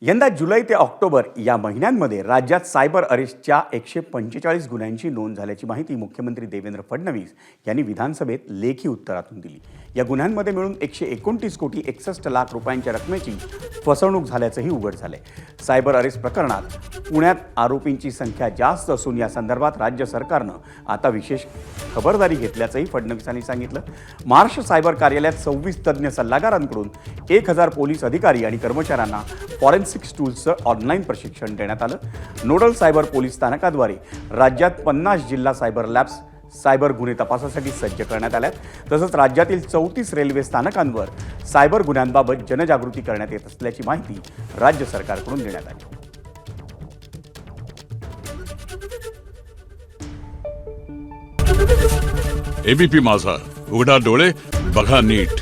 यंदा जुलै ते ऑक्टोबर या महिन्यांमध्ये राज्यात सायबर अरेस्टच्या 145 गुन्ह्यांची नोंद झाल्याची माहिती मुख्यमंत्री देवेंद्र फडणवीस यांनी विधानसभेत लेखी उत्तरातून दिली। या गुन्ह्यांमध्ये मिळून 129 कोटी 61 लाख रुपयांच्या रकमेची फसवणूक झाल्याचंही उघड झालंय। सायबर अरेस्ट प्रकरणात पुण्यात आरोपींची संख्या जास्त असून या संदर्भात राज्य सरकारनं आता विशेष खबरदारी घेतल्याचंही फडणवीसांनी सांगितलं। महाराष्ट्र सायबर कार्यालयात 26 तज्ज्ञ सल्लागारांकडून 1000 पोलीस अधिकारी आणि कर्मचाऱ्यांना फॉरेन्सिक टूल्सचं ऑनलाईन प्रशिक्षण देण्यात आलं। नोडल सायबर पोलीस स्थानकाद्वारे राज्यात 50 जिल्हा सायबर लॅब्स सायबर गुन्हे तपासासाठी सज्ज करण्यात आल्यात। तसंच राज्यातील 34 रेल्वे स्थानकांवर सायबर गुन्ह्यांबाबत जनजागृती करण्यात येत असल्याची माहिती राज्य सरकारकडून देण्यात आली। एबीपी माझा, उघडा डोळे बघा नीट।